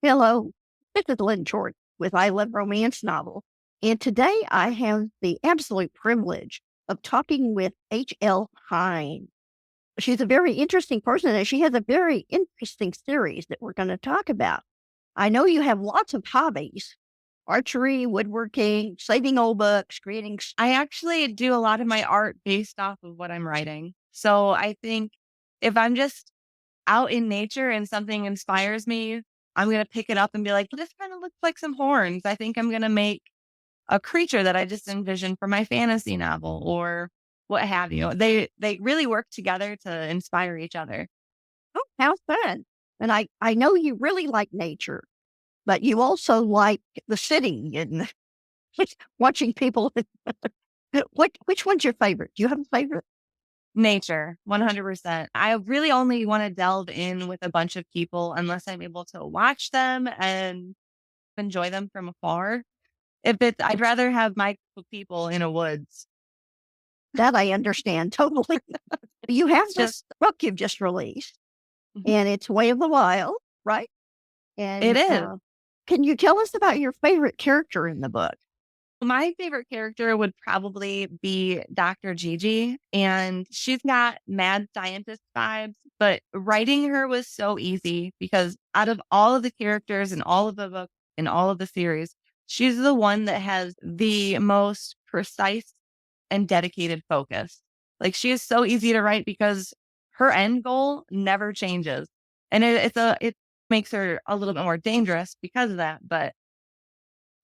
Hello, this is Lynn Short with I Love Romance Novel. And today I have the absolute privilege of talking with HL Hines. She's a very interesting person and she has a very interesting series that we're going to talk about. I know you have lots of hobbies: archery, woodworking, saving old books, creating. I actually do a lot of my art based off of what I'm writing. So I think if I'm just out in nature and something inspires me, I'm going to pick it up and be like, this kind of looks like some horns. I think I'm going to make a creature that I just envisioned for my fantasy novel or what have you. They really work together to inspire each other. Oh, how fun. And I know you really like nature, but you also like the city and watching people. Which one's your favorite? Do you have a favorite? Nature, 100%. I really only want to delve in with a bunch of people unless I'm able to watch them and enjoy them from afar. If it's I'd rather have my group of people in a woods. That I understand totally. You have It's just this book you've just released, Mhm. and it's Way of the Wild, right? It And is. can you tell us about your favorite character in the book? My favorite character would probably be Dr. Gigi, and she's got mad scientist vibes, but writing her was so easy because out of all of the characters in all of the books in all of the series, she's the one that has the most precise and dedicated focus. Like she is so easy to write because her end goal never changes. And it makes her a little bit more dangerous because of that. But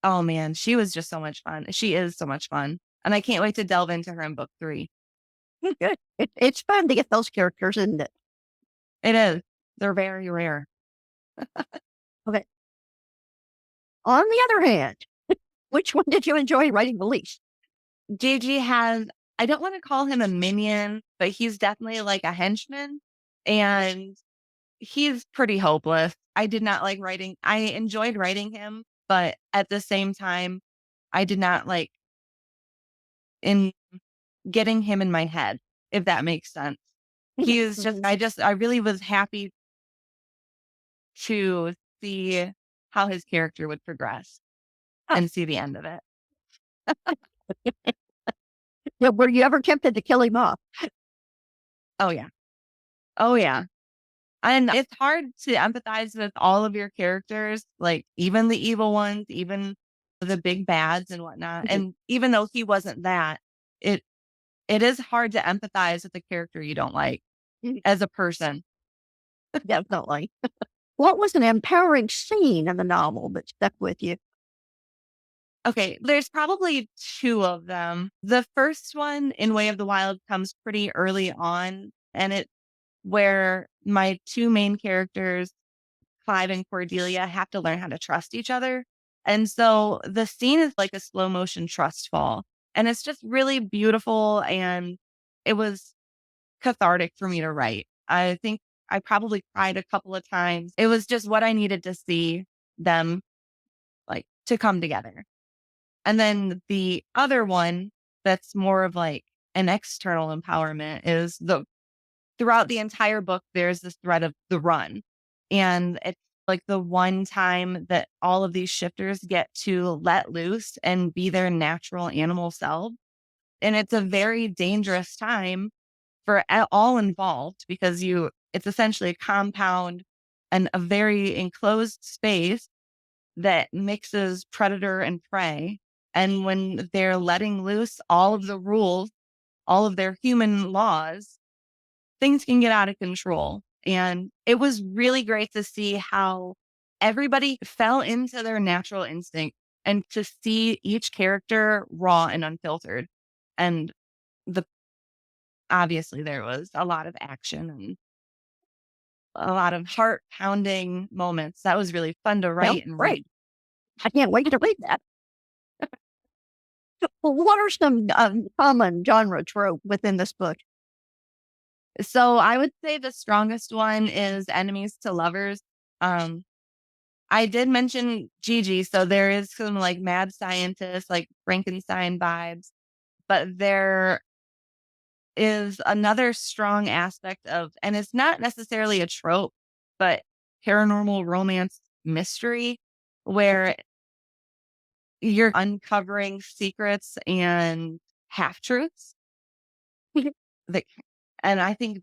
oh man, she was just so much fun. She is so much fun. And I can't wait to delve into her in book 3. Good. It's fun to get those characters, isn't it? It is. They're very rare. Okay. On the other hand, which one did you enjoy writing the least? Gigi has, I don't want to call him a minion, but he's definitely like a henchman. And he's pretty hopeless. I did not like writing. I enjoyed writing him, but at the same time, I did not like in getting him in my head, if that makes sense. He is just, Mhm. I really was happy to see how his character would progress Ah, and see the end of it. yeah, were you ever tempted to kill him off? Oh, yeah. Oh, yeah. And it's hard to empathize with all of your characters, like even the evil ones, even the big bads and whatnot. Mhm. And even though he wasn't that, it it is hard to empathize with a character you don't like as a person. Definitely. What was an empowering scene in the novel that stuck with you? Okay, there's probably 2 of them. The first one in Way of the Wild comes pretty early on, and it's where my 2 main characters, Clive and Cordelia, have to learn how to trust each other. And so the scene is like a slow motion trust fall. And it's just really beautiful. And it was cathartic for me to write. I think I probably cried a couple of times. It was just what I needed to see them like to come together. And then the other one that's more of like an external empowerment is the throughout the entire book, there's this thread of the run. And it's like the one time that all of these shifters get to let loose and be their natural animal self. And it's a very dangerous time for all involved because it's essentially a compound and a very enclosed space that mixes predator and prey. And when they're letting loose all of the rules, all of their human laws, things can get out of control. And it was really great to see how everybody fell into their natural instinct and to see each character raw and unfiltered. And the obviously there was a lot of action and a lot of heart pounding moments. That was really fun to Well, write and great. read. I can't wait to read that. Well, what are some common genre trope within this book? So I would say the strongest one is enemies to lovers. Um, I did mention Gigi, so there is some like mad scientist, like Frankenstein vibes, but there is another strong aspect of, and it's not necessarily a trope, but paranormal romance mystery where you're uncovering secrets and half truths. That, and I think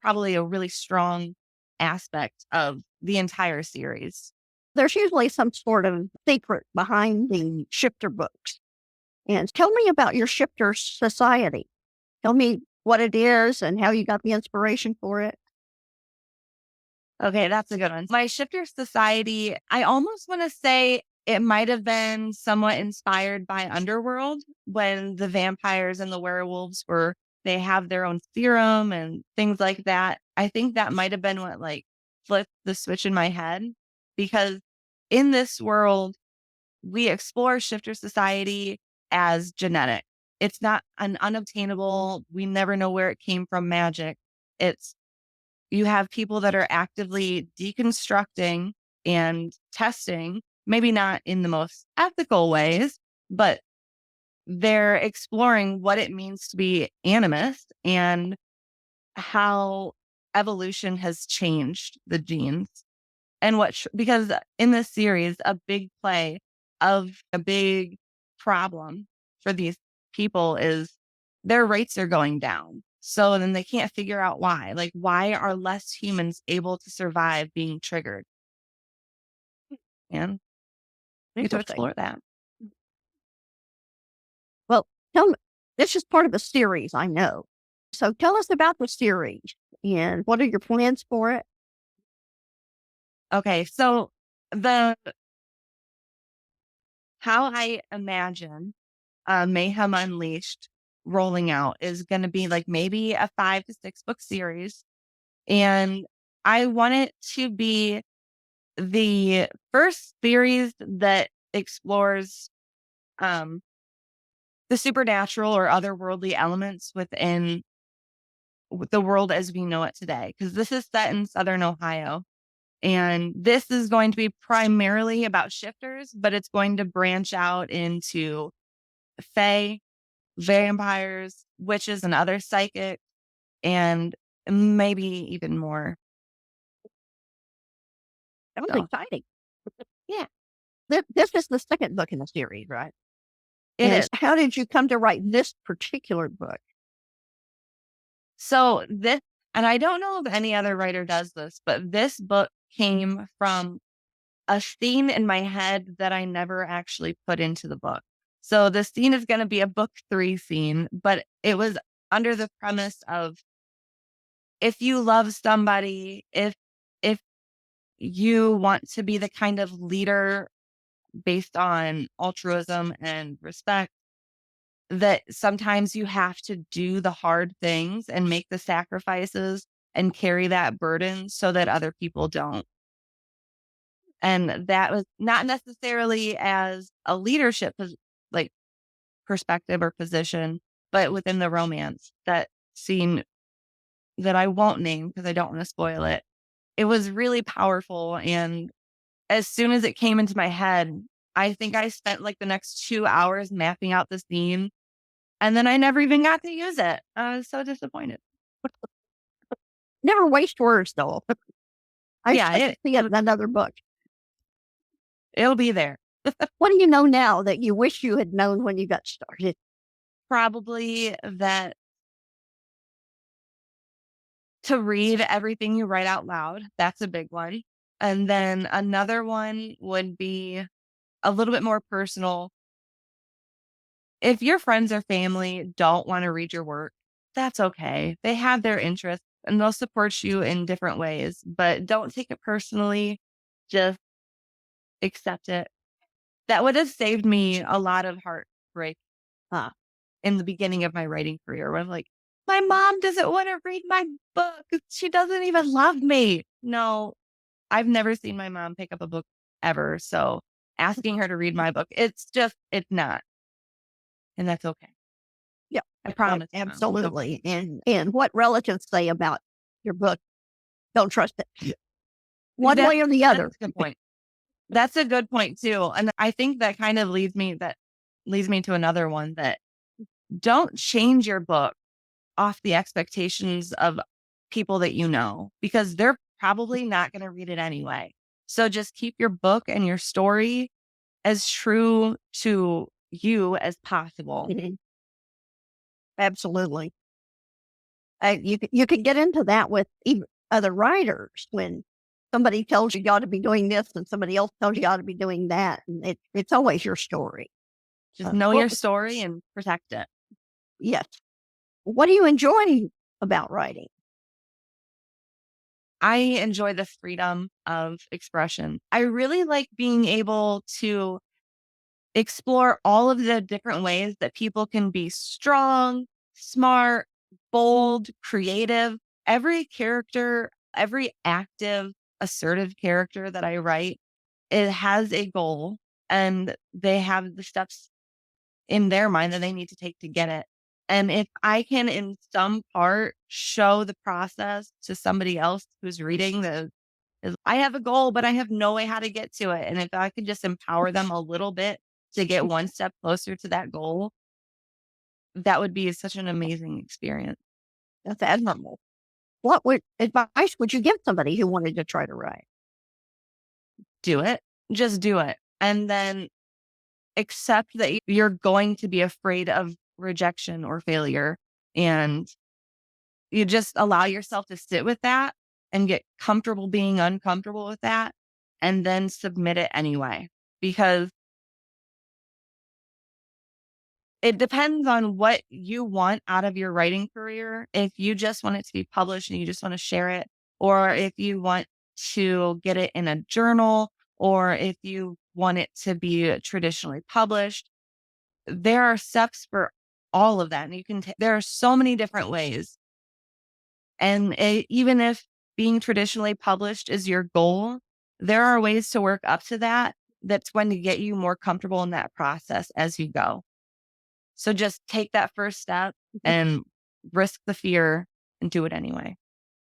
probably a really strong aspect of the entire series. There's usually some sort of secret behind the shifter books. And tell me about your shifter society. Tell me what it is and how you got the inspiration for it. Okay, that's a good one. My shifter society, I almost want to say it might have been somewhat inspired by Underworld when the vampires and the werewolves they have their own serum and things like that. I think that might have been what like flipped the switch in my head because in this world, we explore shifter society as genetic. It's not an unobtainable, we never know where it came from magic. It's you have people that are actively deconstructing and testing, maybe not in the most ethical ways, but they're exploring what it means to be animist and how evolution has changed the genes. And because in this series, a big play of a big problem for these people is their rates are going down. So then they can't figure out why. Like, why are less humans able to survive being triggered? And we get to Interesting. explore that. Well, tell me, this is part of a series, I know. So tell us about the series and what are your plans for it? Okay, so the how I imagine Mayhem Unleashed rolling out is going to be like maybe a 5 to 6 book series. And I want it to be the first series that explores um, the supernatural or otherworldly elements within the world as we know it today. Because this is set in Southern Ohio. And this is going to be primarily about shifters, but it's going to branch out into fae, vampires, witches, and other psychic, and maybe even more. That was So, exciting. yeah, This is the second book in the series, right? it And is. how did you come to write this particular book? So this, and I don't know if any other writer does this, but this book came from a scene in my head that I never actually put into the book. So the scene is going to be a book 3 scene, but it was under the premise of if you love somebody, if you want to be the kind of leader based on altruism and respect, that sometimes you have to do the hard things and make the sacrifices and carry that burden so that other people don't. And that was not necessarily as a leadership like perspective or position, but within the romance, that scene that I won't name because I don't want to spoil it. It was really powerful. And as soon as it came into my head, I think I spent like the next 2 hours mapping out the scene. And then I never even got to use it. I was so disappointed. Never waste words, though. Yeah, I should see it in another book. it'll be there. What do you know now that you wish you had known when you got started? Probably that to read everything you write out loud. That's a big one. And then another one would be a little bit more personal. If your friends or family don't want to read your work, that's okay. They have their interests and they'll support you in different ways, but don't take it personally. Just accept it. That would have saved me a lot of heartbreak Ah, in the beginning of my writing career where I'm like, my mom doesn't want to read my book. She doesn't even love me. No, I've never seen my mom pick up a book ever. So asking her to read my book, it's not. And that's okay. yeah, I promise. Mom, it's okay. absolutely. And what relatives say about your book, don't trust it. One That's, way or the that's other. a good point. That's a good point too. And I think that kind of leads me to another one that don't change your book off the expectations of people that you know, because they're probably not going to read it anyway. So just keep your book and your story as true to you as possible. Mhm. Absolutely. You could get into that with even other writers when somebody tells you ought to be doing this and somebody else tells you ought to be doing that, and it's always your story. Just know Well, your story and protect it. yes. What do you enjoy about writing? I enjoy the freedom of expression. I really like being able to explore all of the different ways that people can be strong, smart, bold, creative. Every character, every active, assertive character that I write, it has a goal and they have the steps in their mind that they need to take to get it. And if I can, in some part, show the process to somebody else who's reading the, is I have a goal, but I have no way how to get to it. And if I could just empower them a little bit to get one step closer to that goal, that would be such an amazing experience. That's admirable. What would advice would you give somebody who wanted to try to write? Do it. Just do it. And then accept that you're going to be afraid of rejection or failure. And you just allow yourself to sit with that and get comfortable being uncomfortable with that and then submit it anyway. Because it depends on what you want out of your writing career. If you just want it to be published and you just want to share it, or if you want to get it in a journal, or if you want it to be traditionally published, there are steps for all of that. And there are so many different ways. And even if being traditionally published is your goal, there are ways to work up to that that's going to get you more comfortable in that process as you go. So just take that first step and risk the fear and do it anyway.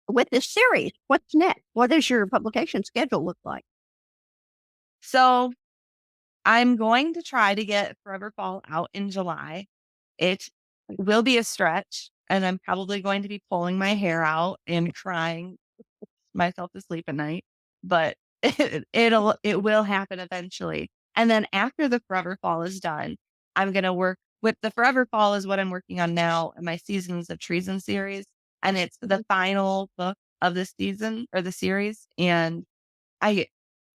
With this series, what's next? What does your publication schedule look like? So I'm going to try to get Forever Fall out in July. It will be a stretch, and I'm probably going to be pulling my hair out and crying myself to sleep at night, but it will happen eventually. And then after the Forever Fall is done, I'm gonna work with the Forever Fall is what I'm working on now in my Seasons of Treason series, and it's the Mhm. final book of the season or the series. And I,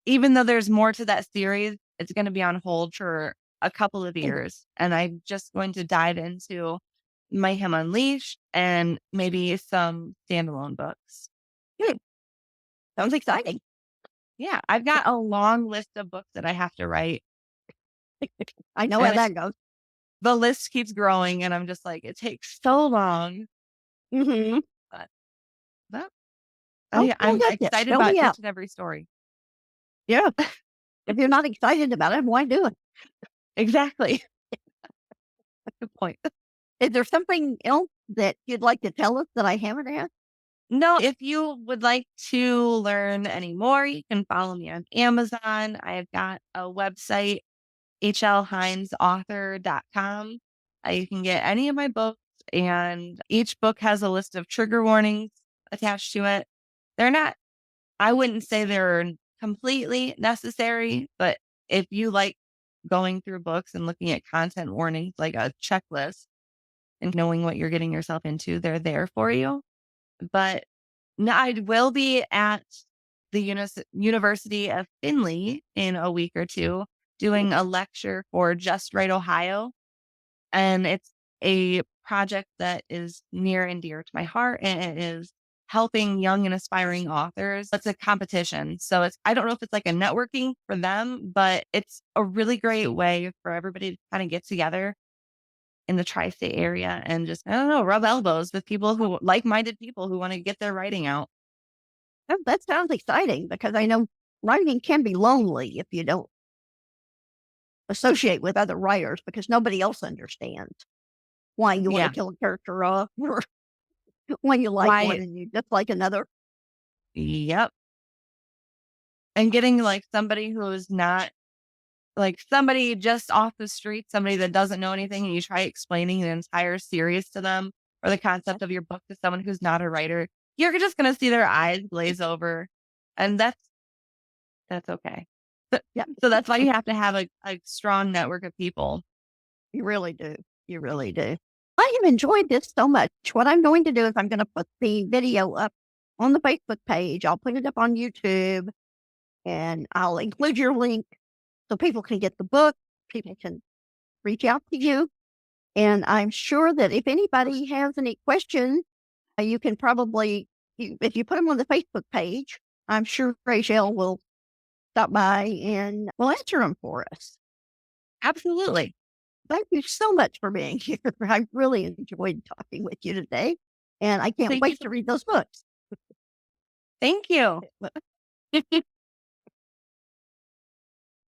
even though there's more to that series, it's gonna be on hold for a couple of years, and I'm just going to dive into Mayhem Unleashed and maybe some standalone books. Hmm, sounds exciting. Yeah, I've got a long list of books that I have to write, I know how and that goes. the list keeps growing, and I'm just like, it takes so long, Mhm. but but Oh, well, I'm goodness, excited fill about me each out. and every story. Yeah. If you're not excited about it, why do it? Exactly. Good point. Is there something else that you'd like to tell us that I haven't asked? No, if you would like to learn any more, you can follow me on Amazon. I've got a website, HLHinesAuthor.com. You can get any of my books, and each book has a list of trigger warnings attached to it. They're not I wouldn't say they're completely necessary, but if you like going through books and looking at content warnings like a checklist and knowing what you're getting yourself into, they're there for you. But no, I will be at the University of Findlay in a week or two doing a lecture for Just Right Ohio. And it's a project that is near and dear to my heart, and it is helping young and aspiring authors. It's a competition. So I don't know if it's like a networking for them, but it's a really great way for everybody to kind of get together in the tri-state area and just, I don't know, rub elbows with people who like-minded people who want to get their writing out. Oh, that sounds exciting because I know writing can be lonely if you don't associate with other writers because nobody else understands why you want to Yeah. kill a character off or why you like one Why? and you dislike another. Yep. And getting like somebody who is not like somebody just off the street, somebody that doesn't know anything, and you try explaining the entire series to them or the concept of your book to someone who's not a writer, you're just going to see their eyes glaze over. And That's okay. So Yeah, so that's why you have to have a strong network of people. you really do. You really do. I have enjoyed this so much. What I'm going to do is I'm going to put the video up on the Facebook page. I'll put it up on YouTube and I'll include your link so people can get the book. People can reach out to you. And I'm sure that if anybody has any questions, you can probably, if you put them on the Facebook page, I'm sure Rachel will stop by and will answer them for us. Absolutely. Thank you so much for being here. I really enjoyed talking with you today, and I can't Thank you wait so to read those books. Thank you.